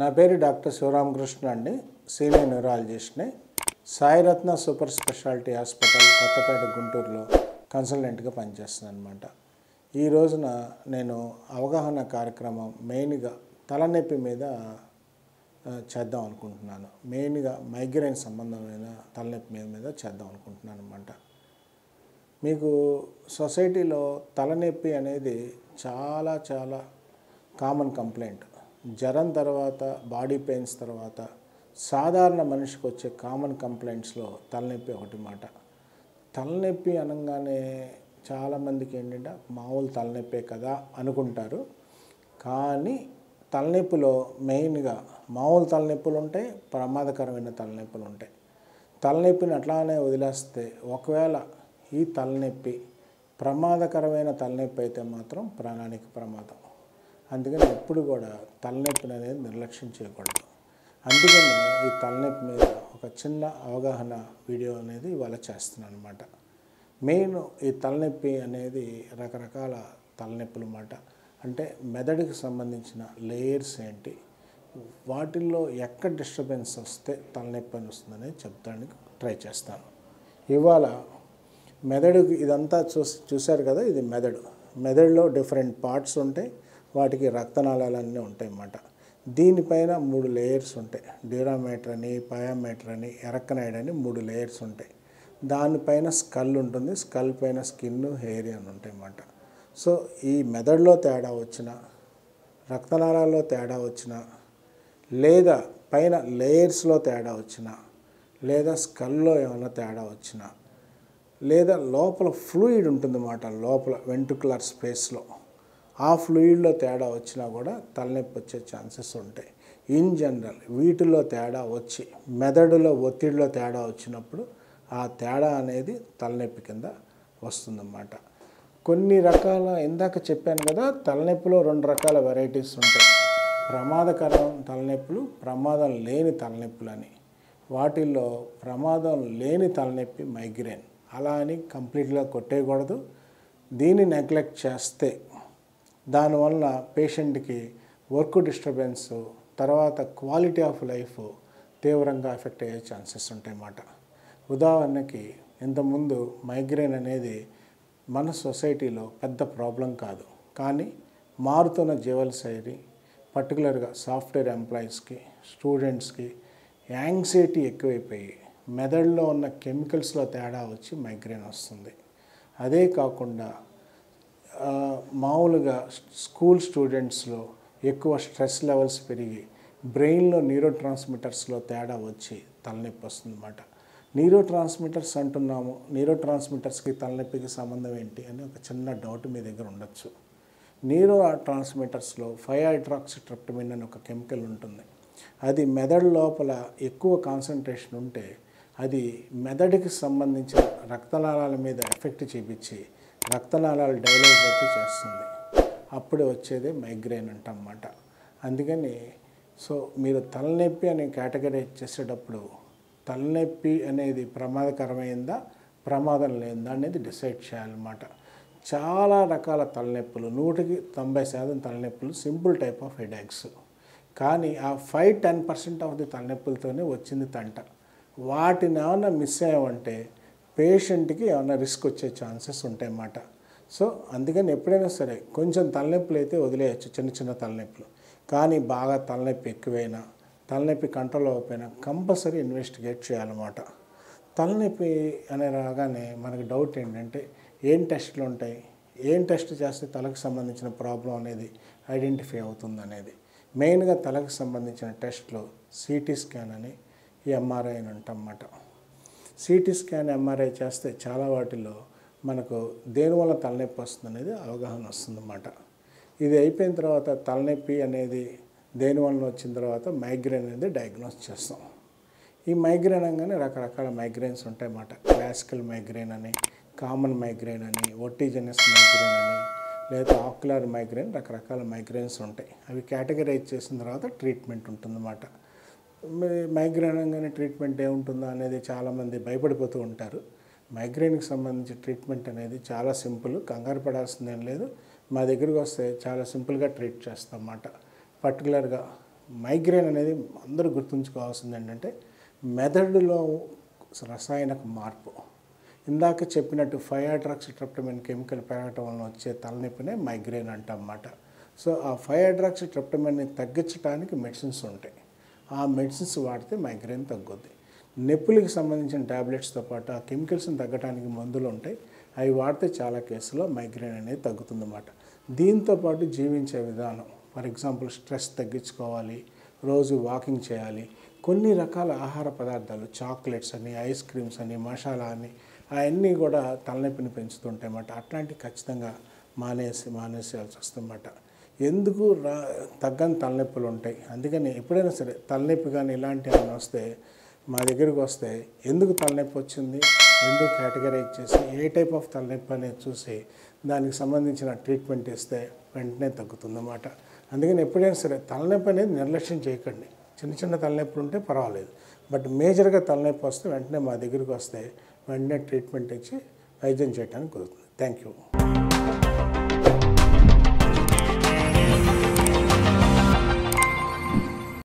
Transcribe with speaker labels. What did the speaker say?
Speaker 1: నా పేరు డాక్టర్ శివరామకృష్ణ అండి. సీనియర్ న్యూరాలజిస్ట్ని. Sairatna super speciality hospital Kothapeta గుంటూరులో కన్సల్టెంట్గా పనిచేస్తున్నాను అనమాట. ఈ రోజున నేను అవగాహన కార్యక్రమం మెయిన్గా తలనొప్పి మీద చేద్దాం అనుకుంటున్నాను. మెయిన్గా మైగ్రేన్ సంబంధమైన తలనొప్పి మీద చేద్దాం అనుకుంటున్నాను అనమాట. మీకు సొసైటీలో తలనొప్పి అనేది చాలా కామన్ కంప్లైంట్. జ్వరం తర్వాత, బాడీ పెయిన్స్ తర్వాత సాధారణ మనిషికి వచ్చే కామన్ కంప్లైంట్స్లో తలనొప్పి ఒకటి మాట. తలనొప్పి అనగానే చాలామందికి ఏంటంటే మామూలు తలనొప్పే కదా అనుకుంటారు. కానీ తలనొప్పిలో మెయిన్గా మామూలు తలనొప్పులు ఉంటాయి, ప్రమాదకరమైన తలనొప్పులు ఉంటాయి. తలనొప్పిని అట్లానే వదిలేస్తే ఒకవేళ ఈ తలనొప్పి ప్రమాదకరమైన తలనొప్పి అయితే మాత్రం ప్రాణానికి ప్రమాదం. అందుకని ఎప్పుడు కూడా తలనొప్పిని అనేది నిర్లక్ష్యం చేయకూడదు. అందుకని ఈ తలనొప్పి మీద ఒక చిన్న అవగాహన వీడియో అనేది ఇవాళ చేస్తున్నాను అనమాట. మెయిన్ ఈ తలనొప్పి అనేది రకరకాల తలనొప్పులు అన్నమాట. అంటే మెదడుకి సంబంధించిన లేయర్స్ ఏంటి, వాటిల్లో ఎక్కడ డిస్టర్బెన్స్ వస్తే తలనొప్పి అని వస్తుందనేది చెప్తానికి ట్రై చేస్తాను. ఇవాళ మెదడుకి ఇదంతా చూశారు కదా, ఇది మెదడులో డిఫరెంట్ పార్ట్స్ ఉంటాయి. వాటికి రక్తనాళాలన్నీ ఉంటాయి అన్నమాట. దీనిపైన 3 లేయర్స్ ఉంటాయి. డ్యూరామేటర్ అని, పయామేటర్ అని, ఎరక్కనైడ్ అని 3 లేయర్స్ ఉంటాయి. దానిపైన స్కల్ ఉంటుంది. స్కల్ పైన స్కిన్, హెయిర్ అని ఉంటాయి అన్నమాట. సో ఈ మెదడులో తేడా వచ్చినా, రక్తనాళాల్లో తేడా వచ్చినా, లేదా పైన లేయర్స్లో తేడా వచ్చినా, లేదా స్కల్లో ఏమైనా తేడా వచ్చినా, లేదా లోపల ఫ్లూయిడ్ ఉంటుందన్నమాట, లోపల వెంట్రుకులర్ స్పేస్లో ఆ ఫ్లూయిడ్లో తేడా వచ్చినా కూడా తలనొప్పి వచ్చే ఛాన్సెస్ ఉంటాయి. ఇన్ జనరల్ వీటిలో తేడా వచ్చి మెదడులో ఒత్తిడిలో తేడా వచ్చినప్పుడు ఆ తేడా అనేది తలనొప్పి కింద వస్తుందన్నమాట. కొన్ని రకాల, ఇందాక చెప్పాను కదా, తలనొప్పిలో 2 రకాల వెరైటీస్ ఉంటాయి. ప్రమాదకరం తలనొప్పులు, ప్రమాదం లేని తలనొప్పులు అని. వాటిల్లో ప్రమాదం లేని తలనొప్పి మైగ్రేన్. అలా అని కంప్లీట్గా కొట్టేయకూడదు. దీన్ని నెగ్లెక్ట్ చేస్తే దానివల్ల పేషెంట్కి వర్క్ డిస్టర్బెన్స్, తర్వాత క్వాలిటీ ఆఫ్ లైఫ్ తీవ్రంగా ఎఫెక్ట్ అయ్యే ఛాన్సెస్ ఉంటాయన్నమాట. ఉదాహరణకి ఇంతకుముందు మైగ్రేన్ అనేది మన సొసైటీలో పెద్ద ప్రాబ్లం కాదు. కానీ మారుతున్న జీవనశైలి, పర్టికులర్గా సాఫ్ట్వేర్ ఎంప్లాయీస్కి, స్టూడెంట్స్కి యాంగ్జైటీ ఎక్కువైపోయి మెదడులో ఉన్న కెమికల్స్లో తేడా వచ్చి మైగ్రేన్ వస్తుంది. అదే కాకుండా మామూలుగా స్కూల్ స్టూడెంట్స్లో ఎక్కువ స్ట్రెస్ లెవెల్స్ పెరిగి బ్రెయిన్లో న్యూరో ట్రాన్స్మిటర్స్లో తేడా వచ్చి తలనొప్పి వస్తుందన్నమాట. న్యూరో ట్రాన్స్మిటర్స్ అంటున్నాము, న్యూరో ట్రాన్స్మిటర్స్కి తలనొప్పికి సంబంధం ఏంటి అని ఒక చిన్న డౌట్ మీ దగ్గర ఉండొచ్చు. న్యూరో ట్రాన్స్మిటర్స్లో 5-హైడ్రాక్సిట్రిప్టమిన్ అని ఒక కెమికల్ ఉంటుంది. అది మెదడు లోపల ఎక్కువ కాన్సన్ట్రేషన్ ఉంటే అది మెదడుకి సంబంధించిన రక్తనాళాల మీద ఎఫెక్ట్ చూపించి రక్తనాళాలు డైలేట్ చేస్తుంది. అప్పుడు వచ్చేదే మైగ్రేన్ అంటన్నమాట. అందుకని మీరు తలనొప్పి అని కేటగరైజ్ చేసేటప్పుడు తలనొప్పి అనేది ప్రమాదకరమైందా, ప్రమాదం లేనిదా అనేది డిసైడ్ చేయాలన్నమాట. చాలా రకాల తలనొప్పులు, 100% తలనొప్పులు సింపుల్ టైప్ ఆఫ్ హెడేక్స్. కానీ ఆ 5-10% ఆఫ్ ది తలనొప్పులతోనే వచ్చింది తంట. వాటిని ఏమన్నా మిస్ అయ్యామంటే పేషెంట్కి ఏమైనా రిస్క్ వచ్చే ఛాన్సెస్ ఉంటాయన్నమాట. సో అందుకని ఎప్పుడైనా సరే కొంచెం తలనొప్పులు అయితే వదిలేయచ్చు, చిన్న తలనొప్పులు. కానీ బాగా తలనొప్పి ఎక్కువైనా, తలనొప్పి కంట్రోల్ అవ్వకపోయినా కంపల్సరీ ఇన్వెస్టిగేట్ చేయాలన్నమాట. తలనొప్పి అనే రాగానే మనకు డౌట్ ఏంటంటే ఏం టెస్టులు ఉంటాయి, ఏం టెస్ట్ చేస్తే తలకు సంబంధించిన ప్రాబ్లం అనేది ఐడెంటిఫై అవుతుంది అనేది. మెయిన్గా తలకు సంబంధించిన టెస్ట్లో సిటీ స్కాన్ అని, ఎంఆర్ఐ అని అంటన్నమాట. సిటీ స్కాన్, ఎంఆర్ఐ చేస్తే చాలా వాటిల్లో మనకు దేనివల్ల తలనొప్పి వస్తుంది అనేది అవగాహన వస్తుందన్నమాట. ఇది అయిపోయిన తర్వాత తలనొప్పి అనేది దేనివల్ల వచ్చిన తర్వాత మైగ్రేన్ అనేది డయాగ్నోస్ చేస్తాం. ఈ మైగ్రేన్ అనగానే రకరకాల మైగ్రేన్స్ ఉంటాయన్నమాట. క్లాసికల్ మైగ్రేన్ అని, కామన్ మైగ్రేన్ అని, ఒటిజినస్ మైగ్రేన్ అని, లేదా ఆక్యులర్ మైగ్రేన్, రకరకాల మైగ్రేన్స్ ఉంటాయి. అవి కేటగరైజ్ చేసిన తర్వాత ట్రీట్మెంట్ ఉంటుందన్నమాట. మైగ్రేన్ అనగానే ట్రీట్మెంట్ ఏముంటుందో అనేది చాలామంది భయపడిపోతూ ఉంటారు. మైగ్రేన్కి సంబంధించి ట్రీట్మెంట్ అనేది చాలా సింపుల్, కంగారు పడాల్సిందేం లేదు. మా దగ్గరికి వస్తే చాలా సింపుల్గా ట్రీట్ చేస్తాం అన్నమాట. పర్టికులర్గా మైగ్రేన్ అనేది అందరూ గుర్తుంచుకోవాల్సింది ఏంటంటే మెదడులో రసాయనిక మార్పు. ఇందాక చెప్పినట్టు 5-హైడ్రాక్సీట్రిప్టమైన్ కెమికల్ పెరగటం వలన వచ్చే తలనొప్పినే మైగ్రేన్ అంటన్నమాట. సో ఆ 5-హైడ్రాక్సీట్రిప్టమైన్ని తగ్గించడానికి మెడిసిన్స్ ఉంటాయి. ఆ మెడిసిన్స్ వాడితే మైగ్రేన్ తగ్గుద్ది. నొప్పులకి సంబంధించిన ట్యాబ్లెట్స్తో పాటు ఆ కెమికల్స్ని తగ్గడానికి మందులు ఉంటాయి. అవి వాడితే చాలా కేసులో మైగ్రేన్ అనేది తగ్గుతుందన్నమాట. దీంతోపాటు జీవించే విధానం, ఫర్ ఎగ్జాంపుల్ స్ట్రెస్ తగ్గించుకోవాలి, రోజు వాకింగ్ చేయాలి, కొన్ని రకాల ఆహార పదార్థాలు చాక్లెట్స్ అని, ఐస్ క్రీమ్స్ అని, మసాలా అని అవన్నీ కూడా తలనొప్పిని పెంచుతుంటాయి అన్నమాట. అట్లాంటివి ఖచ్చితంగా మానేసేయాల్సి వస్తుందన్నమాట. ఎందుకు తగ్గని తలనొప్పులు ఉంటాయి. అందుకని ఎప్పుడైనా సరే తలనొప్పి కానీ ఇలాంటివి వస్తే మా దగ్గరికి వస్తే ఎందుకు తలనొప్పి వచ్చింది, ఎందుకు కేటగరైజ్ చేసి ఏ టైప్ ఆఫ్ తలనొప్పి అనేది చూసి దానికి సంబంధించిన ట్రీట్మెంట్ ఇస్తే వెంటనే తగ్గుతుందన్నమాట. అందుకని ఎప్పుడైనా సరే తలనొప్పి అనేది నిర్లక్ష్యం చేయకండి. చిన్న చిన్న తలనొప్పులు ఉంటే పర్వాలేదు, బట్ మేజర్గా తలనొప్పి వస్తే వెంటనే మా దగ్గరికి వస్తే వెంటనే ట్రీట్మెంట్ ఇచ్చి వైద్యం చేయడానికి కుదురుతుంది. Thank you.